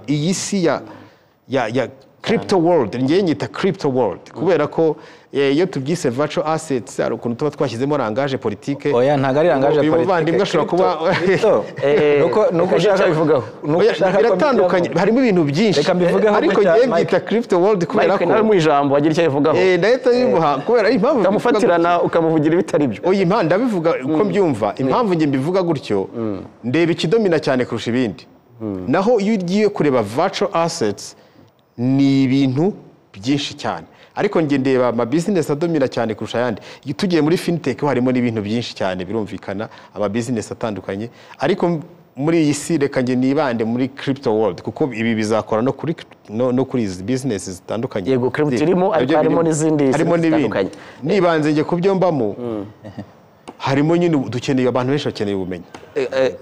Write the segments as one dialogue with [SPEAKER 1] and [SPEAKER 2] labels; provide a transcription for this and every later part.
[SPEAKER 1] iyi si ya crypto world ngiye nyita crypto world kubera ko iyo tubyise virtual assets ari ukuntu tuba twashyizemo rangaje politique
[SPEAKER 2] oya ntago ari rangaje politique
[SPEAKER 1] ubuvandimwe ashobora kuba
[SPEAKER 2] nuko ushaka bivugaho
[SPEAKER 1] biratandukanye harimo ibintu byinshi ariko ngiye byita crypto world kubera ko
[SPEAKER 3] nari mu ijambo agira icyo bivugaho
[SPEAKER 1] ndahita bimuha kubera impamvu
[SPEAKER 3] ukamufatirana ukamuvugira ibitari byo
[SPEAKER 1] oya impamvu ndabivuga uko mbyumva impamvu nge mbivuga gutyo ndeba ikidomina cyane kurusha ibindi naho iyo ugiye kureba virtual assets ni ibintu byinshi cyane ariko nge ndeba ama business adomina cyane kurusha yandi tugiye muri fintech harimo n'ibintu byinshi cyane birumvikana ama business atandukanye ariko muri iyi si reka nge nibande muri crypto world kuko ibi bizakora no kuri izi business zitandukanye
[SPEAKER 3] yego crypto irimo harimo n'izindi zitandukanye
[SPEAKER 1] nibanze nge kubyo mbamo harimo nyine dukeneye abantu benshi bakeneye ubumenyi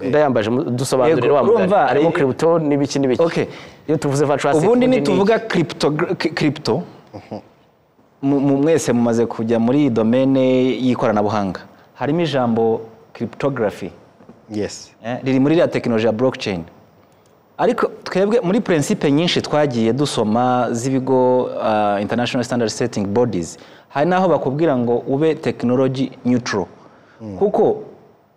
[SPEAKER 3] ndayambaje dusobanurire wa mugani harimo crypto n'ibiki n'ibiki
[SPEAKER 2] okay
[SPEAKER 3] iyo tuvuze virtual asset
[SPEAKER 2] ubundi nituvuga crypto mwese mumaze kujya muri domaine y'ikoranabuhanga harimo ijambo cryptography
[SPEAKER 1] yes
[SPEAKER 2] riri muri ya technology ya blockchain ariko twebwe muri principe nyinshi twagiye dusoma z'ibigo international standard setting bodies hari naho bakubwira ngo ube technology neutral kuko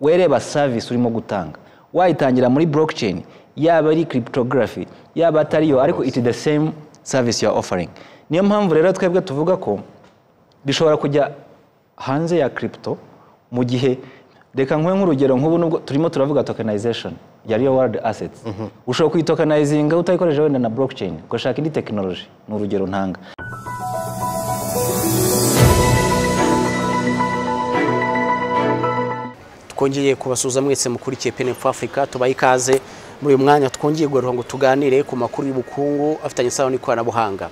[SPEAKER 2] wereba service urimo gutanga wayitangira muri blockchain yaba ari cryptography yaba atariyo ariko it is the same service you are offering niyo mpamvu rero twebwe tuvuga ko bishobora kujya hanze ya crypto mu gihe reka nkwe nk'urugero nk'ubu nubwo turimo turavuga tokenization ya real world assets ushobora kuyitokenizinga utayikoresha wenda na blockchain ugashaka indi technology ni urugero ntanga
[SPEAKER 3] twongeye kubasuza mwese mukurikiye PNF Africa tubaye ikaze muri uyu mwanya twongeye guharuka ngo tuganire ku makuru y'ubukungu afitanye isano n'ikoranabuhanga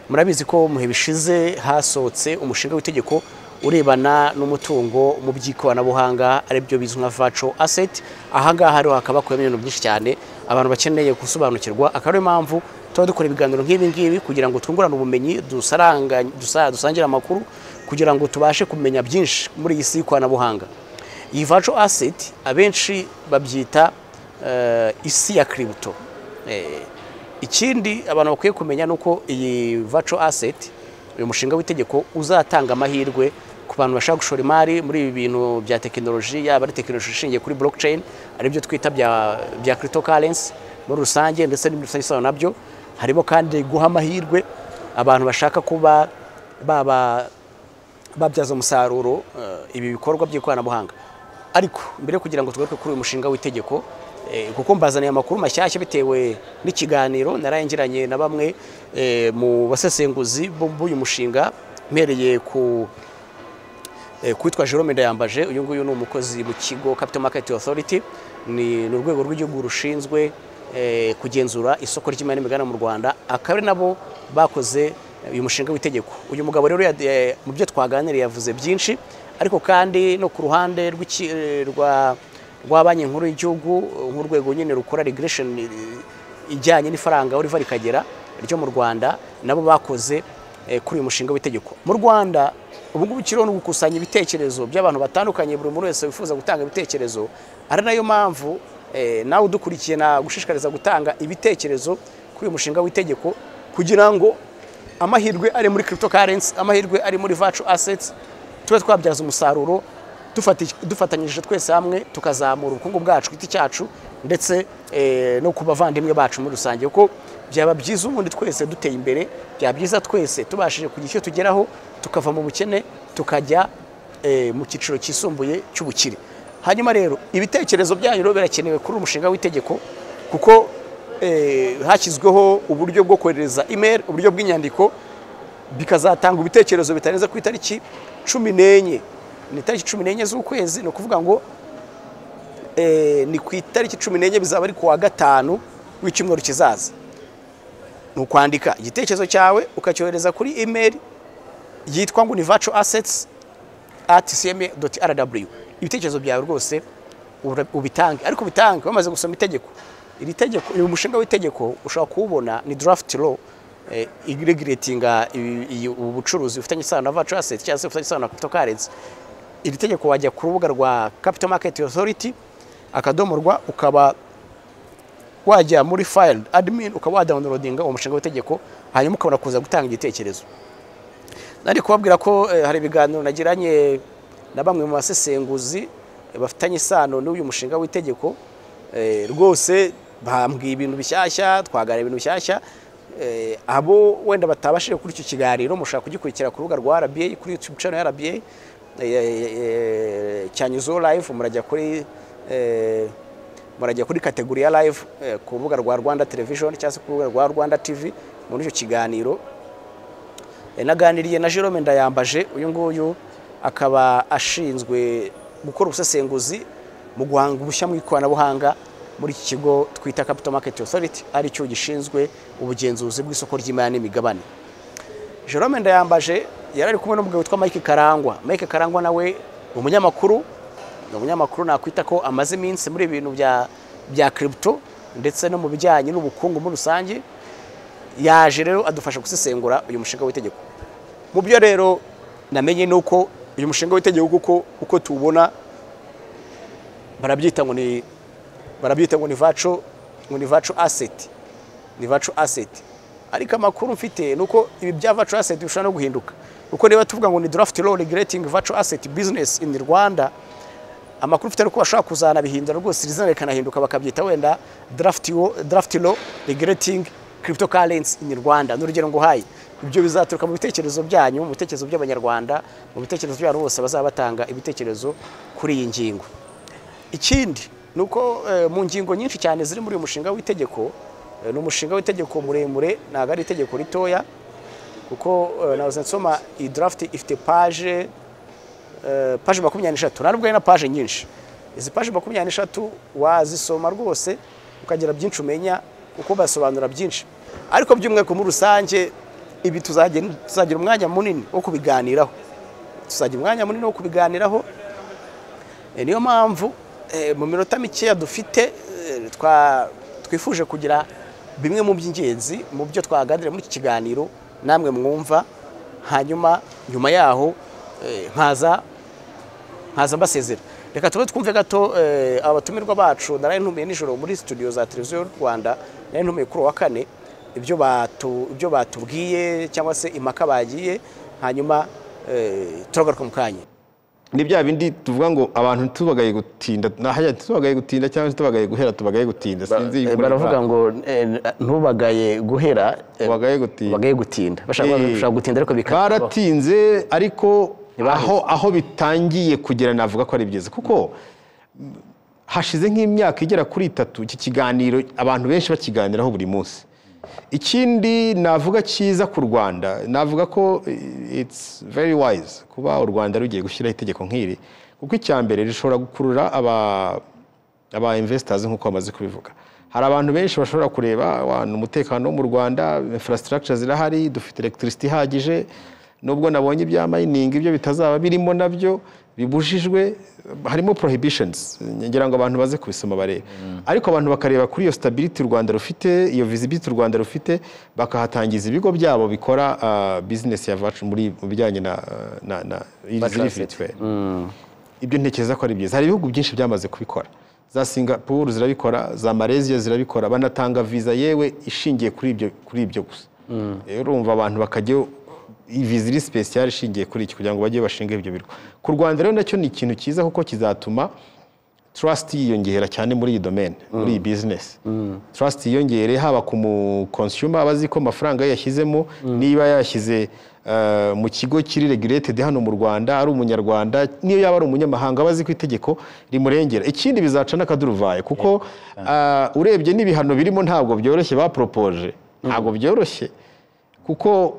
[SPEAKER 3] murabizi ko muhe bishize hasohotse umushinga w'itegeko urebana n'umutungo mu by'ikoranabuhanga ari byo bizwi nka virtual asset ahangaha hariho hakaba kuyemo ibintu byinshi cyane abantu bakeneye gusobanukirwa akaba ariyo mpamvu tuba dukora ibiganiro nk'ibi ngibi kugira ngo twungurane ubumenyi dusangire amakuru kugira ngo tubashe kumenya byinshi muri iyi si y'ikoranabuhanga iyi virtual asset abenshi babyita isi ya crypto ikindi abantu bakwiye kumenya nuko iyi virtual asset uyu mushinga w'itegeko uzatanga amahirwe ku bantu bashaka gushora imari muri ibi bintu bya technology yaba ari technology ishingiye kuri blockchain ari byo twita bya cryptocurrency muri rusange ndetse n'ibindi bisano nabyo harimo kandi guha amahirwe abantu bashaka kuba babyaza umusaruro ibi bikorwa by'ikoranabuhanga ariko mbere kugira ngo tugaruke kuri uyu mushinga w'itegeko kuko mbazaniye amakuru mashyashya bitewe n'ikiganiro narayingiranye na bamwe mu basesenguzi b'uyu mushinga mpereye kwitwa Jerome Ndayambaje uyu nguyu ni umukozi mu kigo Capital Market Authority ni urwego rw'igihugu rushinzwe kugenzura isoko ry'imari n'imigabane mu Rwanda akaba ari nabo bakoze uyu mushinga w'itegeko uyu mugabo rero mu byo twaganiriye yavuze byinshi ariko kandi no ku ruhande rwa banki nkuru y'igihugu nk'urwego nyine rukora regulation ijyanye n'ifaranga aho riva rikagera ryo mu Rwanda nabo bakoze kuri uyu mushinga w'itegeko mu Rwanda ubu ngubu kiriho no gukusanya ibitekerezo by'abantu batandukanye buri muntu wese wifuza gutanga ibitekerezo ari nayo mpamvu nawe udukurikiye na gushishikariza gutanga ibitekerezo kuri uyu mushinga w'itegeko kugira ngo amahirwe ari muri cryptocurrency amahirwe ari muri virtual assets tube twabyaza umusaruro dufatanyije twese hamwe tukazamura ubukungu bwacu giti cyacu ndetse no ku bavandimwe bacu muri rusange kuko byaba byiza ubundi twese duteye imbere byaba byiza twese tubashije kugira icyo tugeraho tukava mu bukene tukajya mu cyiciro cyisumbuye cy'ubukire hanyuma rero ibitekerezo byanyu rero birakenewe kuri umushinga w'itegeko kuko hashyizweho uburyo bwo kohereza email uburyo bw'inyandiko bikazatanga ibitekerezo bitarenze ku itariki 14 ni tariki 14 z'ukwezi no kuvuga ngo ni ku itariki 14 bizaba ari ku wa gatanu w'icyumweru kizaza no kwandika igitekerezo cyawe ukacyohereza kuri email yitwa ngo ni virtualassets@cma.rw ibitekerezo byawe rwose ubitange ariko bitange bamaze gusoma itegeko iri tegeko uyu mushinga w'itegeko ushaka kuwubona ni draft law regulatinga ubucuruzi bufitanye isano na virtual assets cyangwa se bufitanye isano na cryptocurrency iri tegeko wajya ku rubuga rwa Capital Market Authority akadomorwa ukaba wajya muri file admin ukaba wadownloadinga uwo mushinga w'itegeko hanyuma ukabona kuza gutanga igitekerezo. Nari kubabwira ko hari ibiganiro nagiranye na bamwe mu basesenguzi bafitanye isano n'uyu mushinga w'itegeko, rwose bambwiye ibintu bishyashya, twaganira ibintu bishyashya. Abo wenda batabashije kuri icyo kiganiro mushaka kugikurikira ku rubuga rwa RBA, kuri YouTube channel ya RBA Cyanyuzo live, murajya kuri kategori ya live ku rubuga rwa Rwanda Television cyangwa se ku rubuga rwa Rwanda TV. Muri icyo kiganiro naganiriye na Jerome Ndayambaje, uyu nguyu akaba ashinzwe gukora ubusesenguzi mu guhanga ubushya mu ikoranabuhanga muri iki kigo twita Capital Market Authority, ari cyo gishinzwe ubugenzuzi bw'isoko ry'imari n'imigabane. Jerome Ndayambaje yarari kumwe n'umugabo witwa Mike Karangwa. Mike Karangwa nawe umunyamakuru nakwita ko amaze iminsi muri ibintu bya crypto ndetse no mu bijyanye n'ubukungu muri rusange. Yaje rero adufasha gusesengura uyu mushinga w'itegeko. Mu byo rero namenye nuko uyu mushinga w'itegeko uko tuwubona barabyita ngo ni virtual asset. Ni virtual asset. Ariko amakuru mfite nuko ibi bya virtual asset bishobora no guhinduka. Uko niba tuvuga ngo ni draft law regulating virtual asset business in Rwanda, amakuru mfite nuko bashobora kuzana bihindura rwose izina rikanahinduka bakabyita wenda draft law regulating cryptocurrency in Rwanda. N'urugero ngo hayi ibyo bizaturuka mu bitekerezo byanyu, mu bitekerezo by'abanyarwanda, mu bitekerezo by'abantu bose bazaba batanga ibitekerezo kuri iyi ngingo. Ikindi nuko mu ngingo nyinshi cyane ziri muri uyu mushinga w'itegeko, ni umushinga w'itegeko muremure, ntabwo ari itegeko ritoya, kuko nahoze nsoma iyi draft ifite page 23, ntabwo ari na page nyinshi. Izi page 23 wazisoma rwose ukagira byinshi umenya uko basobanura byinshi. Ariko by'umwihariko muri rusange ibi tuzagira umwanya munini wo kubiganiraho. Niyo mpamvu mu minota mikeya dufite twifuje kugira bimwe mu by'ingenzi mu byo twaganira muri iki kiganiro namwe mwumva, hanyuma nyuma yaho nkaza mbasezera. Reka tube twumve gato abatumirwa bacu naraye ntumiye nijoro muri studio za televiziyo y'u Rwanda, naraye ntumiye kuri wa kane, ibyo batubwiye cyangwa se impaka bagiye, hanyuma turagaruka mu kanya.
[SPEAKER 1] Ni bya bindi tuvuga ngo abantu tubagaye gutinda, nahajya tubagaye gutinda cyangwa tubagaye guhera, tubagaye gutinda, sinzi
[SPEAKER 3] baravuga ngo ntubagaye guhera, bagaye gutinda. Bashaka gutinda ariko
[SPEAKER 1] baratinze, ariko aho bitangiye kugera navuga ko ari byiza, kuko hashize nk'imyaka igera kuri 3 iki kiganiro abantu benshi bakiganiraho buri munsi. Ikindi navuga cyiza ku Rwanda, navuga ko it's very wise kuba u Rwanda rugiye gushyiraho itegeko nk'iri, kuko icyambere rishobora gukurura aba investors nk'uko bamaze kubivuga. Hari abantu benshi bashobora kureba umutekano wo mu Rwanda, infrastructure zirahari, dufite electricity ihagije, nubwo nabonye ibya mining ibyo bitazaba birimo nabyo bibujijwe, harimo prohibitions, ngira ngo abantu baze kubisoma barebe. Ariko abantu bakareba kuri iyo stability u Rwanda rufite, iyo visibility u Rwanda rufite, bakahatangiza ibigo byabo bikora business ya virtual muri bijyanye na ibyo ntekereza ko ari byiza. Hari ibihugu byinshi byamaze kubikora, za Singapore zirabikora, za Malaysia zirabikora, banatanga visa yewe ishingiye kuri ibyo gusa. Urumva abantu bakajya visa special ishingiye kuri iki kugira ngo bajye bashinga ibyo birwa. Ku Rwanda rero nacyo ni ikintu cyiza kuko kizatuma trust yiyongera cyane muri iyi domain, muri iyi business. Trust yiyongere haba ku mu consumer abazi ko amafaranga yashyizemo, niba yashyize mu kigo kiri regulated hano mu Rwanda ari umunyarwanda, niyo yaba ari umunyamahanga abazi ko itegeko rimurengera. Ikindi bizaca n'akaduruvaye kuko urebye n'ibihano birimo ntabwo byoroshye bapropose, ntabwo byoroshye kuko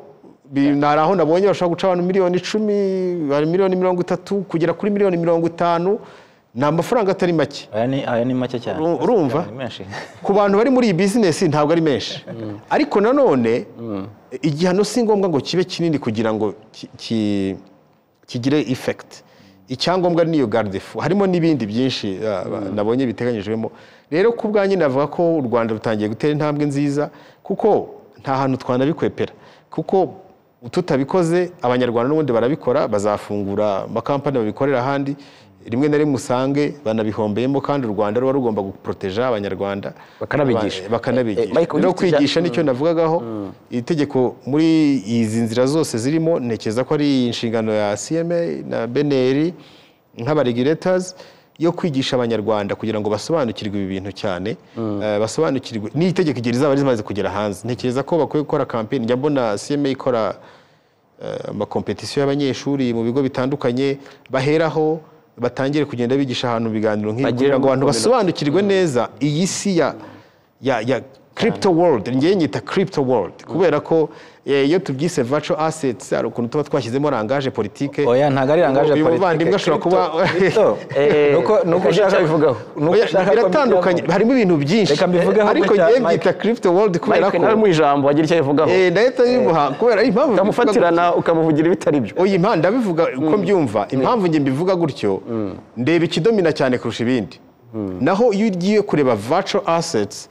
[SPEAKER 1] naraho nabonye bashaka guca abantu miliyoni 10, bari miliyoni 30 kugera kuri miliyoni 50. Ni amafaranga atari make.
[SPEAKER 2] Aya ni make cyane.
[SPEAKER 1] Urumva? Ku bantu bari muri iyi business ntabwo ari menshi. Ariko nanone igihano si ngombwa ngo kibe kinini kugira ngo kigire effect. Icyangombwa niyo garde-fou. Harimo n'ibindi byinshi nabonye biteganyijwemo. Rero ku bwanjye navuga ko u Rwanda rutangiye gutera intambwe nziza kuko nta hantu twanabikwepera. Kuko tutabikoze abanyarwanda n'ubundi barabikora, bazafungura amakampani babikorera ahandi. rimwe na rimwe usange banabihombeyemo kandi u Rwanda ruba rugomba guproteja abanyarwanda bakanabigisha no kwigisha nicyo navugagaho iri tegeko muri izi nzira zose zirimo ntekereza ko ari inshingano ya CMA na BNR nk'abaregulators yo kwigisha abanyarwanda kugira ngo basobanukirwe ibi bintu cyane basobanukirwe n'itegeko igihe rizaba rimaze kugera hanze ntekereza ko bakwiye gukora campaign njya mbona CMA ikora amakompetisiyo y'abanyeshuri mu bigo bitandukanye baheraho batangire kugenda bigisha ahantu biganiro nk'ibi kugira ngo abantu basobanukirwe neza iyi si ya crypto world ngiye nyita crypto world kubera ko iyo tubyise virtual assets ari ukuntu tuba twashyizemo rangaje politique
[SPEAKER 2] oya ntago ari rangaje politique
[SPEAKER 1] ubuvandimwe ashobora kuba
[SPEAKER 2] nuko ushaka bivugaho
[SPEAKER 1] biratandukanye harimo ibintu byinshi ariko ngiye mbyita crypto world kubera ko
[SPEAKER 4] nawe mu ijambo wagira icyo bivugaho
[SPEAKER 1] ndahita bimuha kubera impamvu
[SPEAKER 4] ukamufatirana ukamuvugira ibitari byo
[SPEAKER 1] oya impamvu ndabivuga uko mbyumva impamvu ngiye mbivuga gutyo ndeba ikidomina cyane kurusha ibindi naho iyo ugiye kureba virtual assets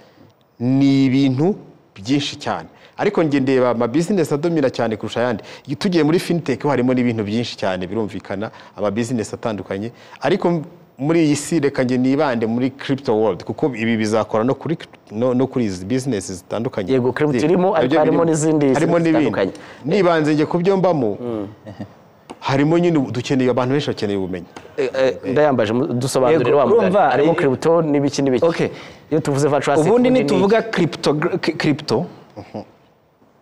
[SPEAKER 1] ni ibintu byinshi cyane ariko ngiye ndeba ama business adomina cyane kurusha ayandi tugiye muri fintech harimo n'ibintu byinshi cyane birumvikana ama business atandukanye ariko muri iyi si reka ngiye nibande muri crypto world kuko ibi bizakora no kuri izi business zitandukanye
[SPEAKER 4] yego crypto irimo harimo n'izindi
[SPEAKER 1] zitandukanye nibanze ngiye kubyombamo harimo nyine dukeneye abantu benshi bakeneye ubumenyi
[SPEAKER 4] ndayambaje dusobanurire wa mugani harimo crypto n'ibiki
[SPEAKER 2] okay
[SPEAKER 4] iyo tuvuze virtual asset
[SPEAKER 2] ubundi nituvuga crypto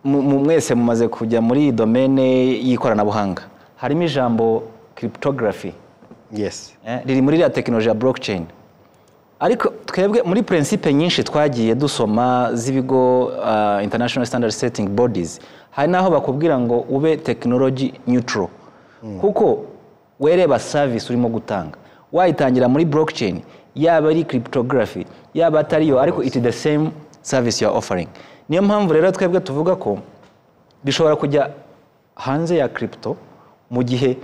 [SPEAKER 2] mwese mumaze kujya muri domaine y'ikoranabuhanga harimo ijambo cryptography
[SPEAKER 1] yes
[SPEAKER 2] riri muri ya technology ya blockchain ariko twebwe muri principe nyinshi twagiye dusoma z'ibigo international standard setting bodies hari naho bakubwira ngo ube technology neutral kuko wereba service urimo gutanga wayitangira muri blockchain yaba ari cryptography yaba atariyo ariko it is the same service you are offering niyo mpamvu rero twebwe tuvuga ko bishobora kujya hanze ya crypto mu gihe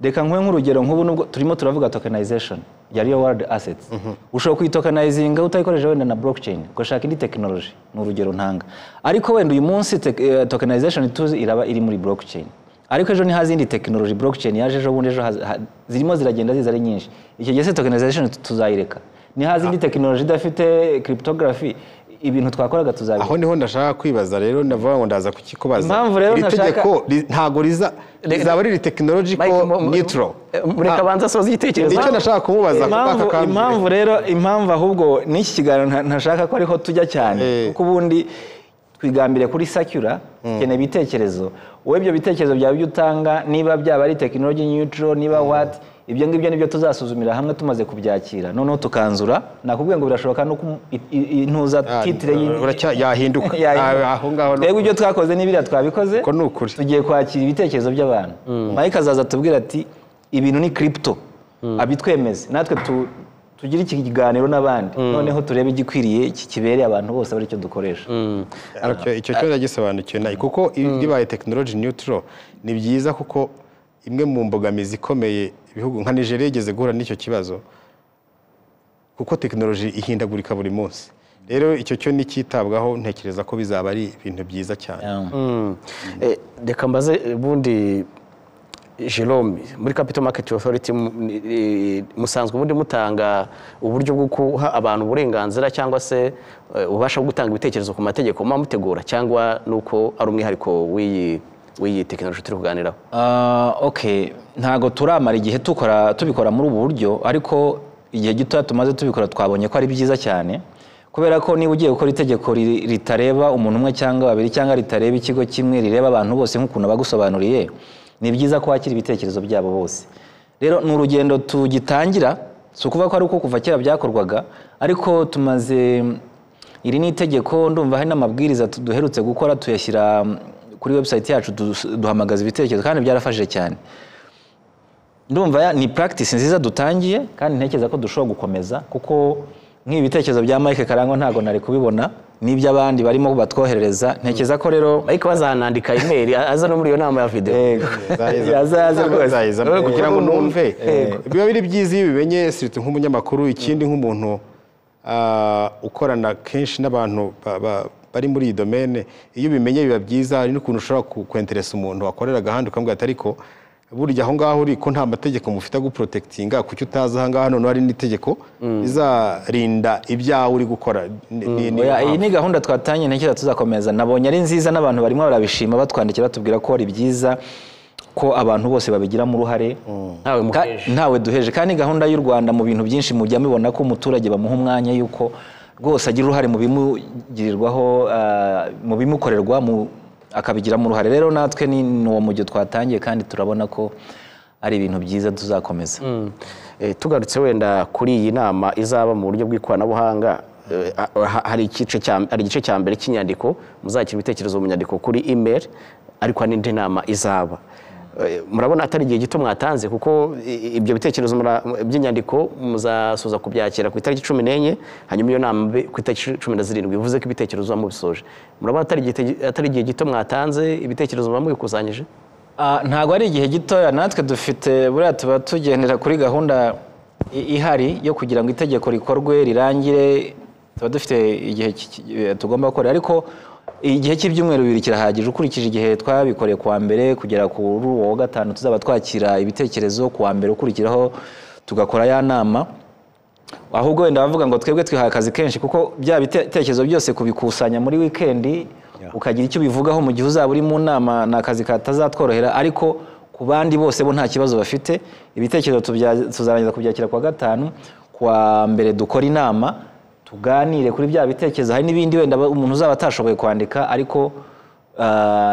[SPEAKER 2] reka nkwe nk'urugero nk'ubu nubwo turimo turavuga tokenization ya real world assets ushobora kuyitokenizinga utayikoresha wenda na blockchain ugashaka indi technology ni urugero ntanga ariko wenda uyu munsi tokenization tuzi iraba iri muri blockchain ariko ejo ni hazindi technology blockchain yaje ejo bundi ejo zirimo ziragenda ziza ari nyinshi icyo gihe tokenization tuzayireka ni hazindi technology idafite cryptography ibintu twakoraga tuzabira
[SPEAKER 1] aho niho ndashaka kwibaza rero ndavuga ngo ndaza kukikubaza
[SPEAKER 2] impamvu rero
[SPEAKER 1] itegeko ntago rizaba riri technological neutral
[SPEAKER 4] mureka banza soza igitekerezo
[SPEAKER 1] nicyo ndashaka kumubaza
[SPEAKER 2] impamvu rero impamvu ahubwo n'iki kiganiro ntashaka ko ariho tujya cyane kuko ubundi twigambire kuri secular keneye ibitekerezo wowe ibyo bitekerezo byawe byo utanga niba byaba ari technology neutral niba what ibyo ngibyo nibyo tuzasuzumira hamwe tumaze kubyakira noneho tukanzura nakubwiye ngo birashoboka no intuza titre
[SPEAKER 1] yahinduka aho ngaho
[SPEAKER 2] rego ibyo twakoze n'ibira twabikoze
[SPEAKER 1] ko nukuri
[SPEAKER 2] tugiye kwakira ibitekerezo by'abantu Mike azaza tubwira ati ibintu ni crypto abitwemeze natwe tugira iki kiganiro n'abandi noneho turebe igikwiriye kibereye abantu bose bari cyo dukoresha
[SPEAKER 1] icyo cyo ndagisobanukiwe nayo kuko ibaye technology neutral ni byiza kuko imwe mu mbogamizi ikomeye ibihugu nka Nigeria yigeze guhura n'icyo kibazo kuko technology ihindagurika buri munsi rero icyo cyo nikitabwaho ntekereza ko bizaba ari ibintu byiza cyane
[SPEAKER 4] reka mbaze bundi Jerome muri Capital Market Authority musanzwe ubundi mutanga uburyo bwo kuha abantu uburenganzira cyangwa se ubasha gutanga ibitekerezo ku mategeko mutegura cyangwa nuko ari umwihariko w'iyi technology turi kuganiraho
[SPEAKER 2] okay ntago turamara igihe tubikora muri ubu buryo ariko igihe gito tumaze tubikora twabonye ko ari byiza cyane kubera ko niba ugiye gukora itegeko ritareba umuntu umwe cyangwa babiri cyangwa ritareba ikigo kimwe rireba abantu bose nk'ukuntu bagusobanuriye ni byiza ko wakira ibitekerezo byabo bose rero ni urugendo tugitangira si ukuvuga ko ari uko kuva kera byakorwaga ariko tumaze iri ni itegeko ndumva hari n'amabwiriza duherutse gukora tuyashyira kuri website yacu duhamagaza ibitekerezo kandi byarafashije cyane ndumva ni practice nziza dutangiye kandi ntekereza ko dushobora gukomeza kuko nk'ibi bitekerezo bya Mike Karangwa ntago nari kubibona n'iby'abandi barimo batwoherereza ntekereza ko rero
[SPEAKER 4] Mike bazanandika email aza no muri iyo nama ya video
[SPEAKER 2] yazaza rwose
[SPEAKER 1] kugira ngo numve biba biri byiza iyo bimenye sirite nk'umunyamakuru ikindi nk'umuntu ukorana kenshi n'abantu bari muri iyi domaine iyo bimenye biba byiza hari n'ukuntu ushobora kwenteresa umuntu wakorera gahanda ukambwira ati ariko burya aho ngaho uri ko nta mategeko mufite aguprotectinga kuki utaza aha ngaha noneho hari n'itegeko rizarinda ibyawe uri gukora
[SPEAKER 2] iyi ni gahunda twatanye ntekereza tuzakomeza nabonye ari nziza n'abantu barimo barabishima batwandikira batubwira ko ari byiza ko abantu bose babigiramo uruhare ntawe duheje kandi gahunda y'u Rwanda mu bintu byinshi mujya mubona ko umuturage bamuha umwanya yuko rwose agira uruhare mu bimugirirwaho mu bimukorerwa akabigiramo uruhare rero natwe ni uwo mujyo twatangiye kandi turabona ko ari ibintu byiza tuzakomeza
[SPEAKER 4] tugarutse wenda kuri iyi nama izaba mu buryo bw'ikoranabuhanga hari igice cya mbere cy'inyandiko muzakira ibitekerezo mu nyandiko kuri email ariko hari n'indi nama izaba murabona atari igihe gito mwatanze kuko ibyo bitekerezo by'inyandiko muzasoza kubyakira ku itariki 14 hanyuma iyo nama ku itariki 17 bivuze ko ibitekerezo mubisoje murabona atari igihe gito mwatanze ibitekerezo mubikusanyije
[SPEAKER 2] ntago ari igihe gitoya natwe dufite buriya tuba tugendera kuri gahunda ihari yo kugira ngo itegeko rikorwe rirangire tuba dufite igihe tugomba gukora ariko igihe cy'ibyumweru 2 kirahagije ukurikije igihe twabikoreye kuwa mbere kugera kuri uwo gatanu tuzaba twakira ibitekerezo kuwa mbere ukurikiraho tugakora ya nama ahubwo wenda bavuga ngo twebwe twihaye akazi kenshi kuko bya bitekerezo byose kubikusanya muri weekend ukagira icyo bivugaho mu gihe uzaba uri mu nama na akazi katazatworohera ariko ku bandi bose bo nta kibazo bafite ibitekerezo tuzarangiza kubyakira kuwa gatanu kuwa mbere dukora inama tuganire kuri bya bitekerezo hari n'ibindi wenda umuntu uzaba atashoboye kwandika ariko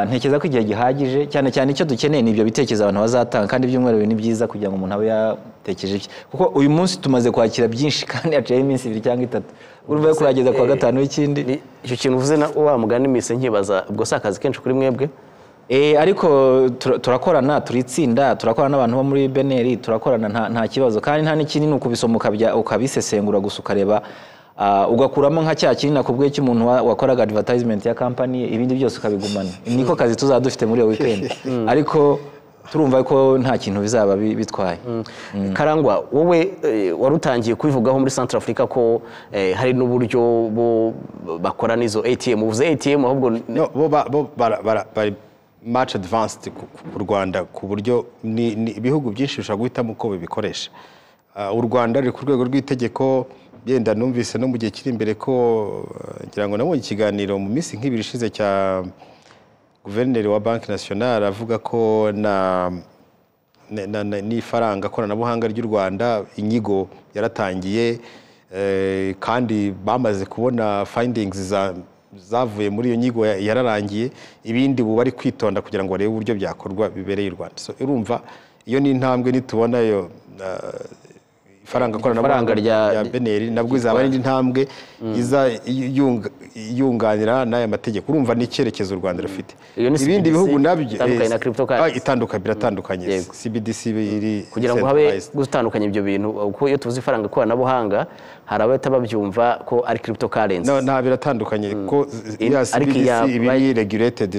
[SPEAKER 2] ntekereza ko igihe gihagije cyane cyane icyo dukeneye ni ibyo bitekerezo abantu bazatanga kandi ibyumweru ni byiza kugira ngo umuntu abe yatekereje kuko uyu munsi tumaze kwakira byinshi kandi haciyeho iminsi 2 cyangwa 3 urumva yo kurageza kuwa gatanu w'ikindi
[SPEAKER 4] icyo kintu uvuze na wa mugani mise nkibaza ubwo sakazi kenshi kuri mwebwe
[SPEAKER 2] ariko turakorana turitsinda turakorana n'abantu bo muri Beneri turakorana nta kibazo kandi nta n'ikindi ni ukubisoma ukabisesengura gusa ukareba ugakuramo nka cya kintu nakubwiye cy'umuntu wakoraga advertisement ya company ibindi byose ukabigumana niko kazi tuzaba dufite muri iyo weekend ariko turumva ko nta kintu bizaba bitwaye
[SPEAKER 4] Karangwa wowe warutangiye kubivugaho muri Central Africa ko hari n'uburyo bakora nizo ATM uvuze ATM ahubwo
[SPEAKER 1] bo bari much advanced ku Rwanda ku buryo ibihugu byinshi bishobora guhitamo uko bibikoresha u Rwanda ruri ku rwego rw'itegeko yenda numvise no mu gihe kiri imbere ko ngira ngo nabonye ikiganiro mu minsi nk'ibiri ishize cya guverineri wa Banki Nationale avuga ko n'ifaranga koranabuhanga ry'u Rwanda inyigo yaratangiye kandi bamaze kubona findings zavuye muri iyo nyigo yararangiye ibindi buba ari kwitonda kugira ngo barebe uburyo byakorwa bibereye u Rwanda so urumva iyo ni intambwe nitubona yo ifaranga koranabuhanga rya Beneri nabwo izaba ari intambwe iza yunganira n'aya mategeko urumva ni icyerekezo u Rwanda rufite ibindi bihugu nabyo biratandukanye CBDC iri
[SPEAKER 4] kugira ngo habe gutandukanya ibyo bintu uko iyo tuvuze ifaranga koranabuhanga hari abahita babyumva ko ari cryptocurrency
[SPEAKER 1] nta biratandukanye ko CBDC ibi regulated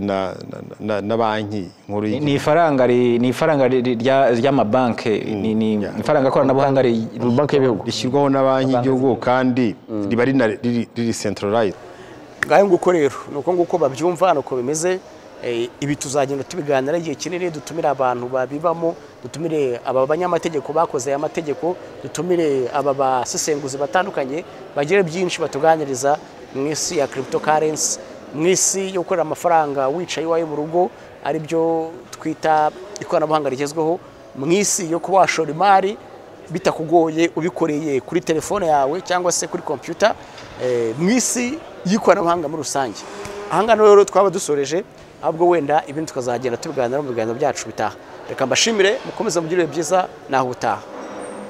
[SPEAKER 1] na banki nkuru
[SPEAKER 2] ni ifaranga ry'amabanki ni ifaranga koranabuhanga
[SPEAKER 4] banki y'ibihugu
[SPEAKER 1] rishyirwaho na banki y'igihugu kandi riba riri centralized
[SPEAKER 3] ngayo nguko rero nuko nguko babyumva nuko bimeze ibi tuzagenda tubiganira igihe kinini dutumira abantu babibamo dutumire aba banyamategeko bakoze aya mategeko dutumire aba basesenguzi batandukanye bagire byinshi batuganiriza mu isi ya cryptocurrency mu isi yo gukorera amafaranga wicaye iwawe mu rugo ari byo twita ikoranabuhanga rigezweho mu isi yo kuba washora imari bitakugoye ubikoreye kuri telefone yawe cyangwa se kuri computer mu isi y'ikoranabuhanga muri rusange ahangana rero twaba dusoreje ahubwo wenda ibindi tukazagenda tubiganira mu biganiro byacu bitaha reka mbashimire mukomeze mugire byiza naho utaha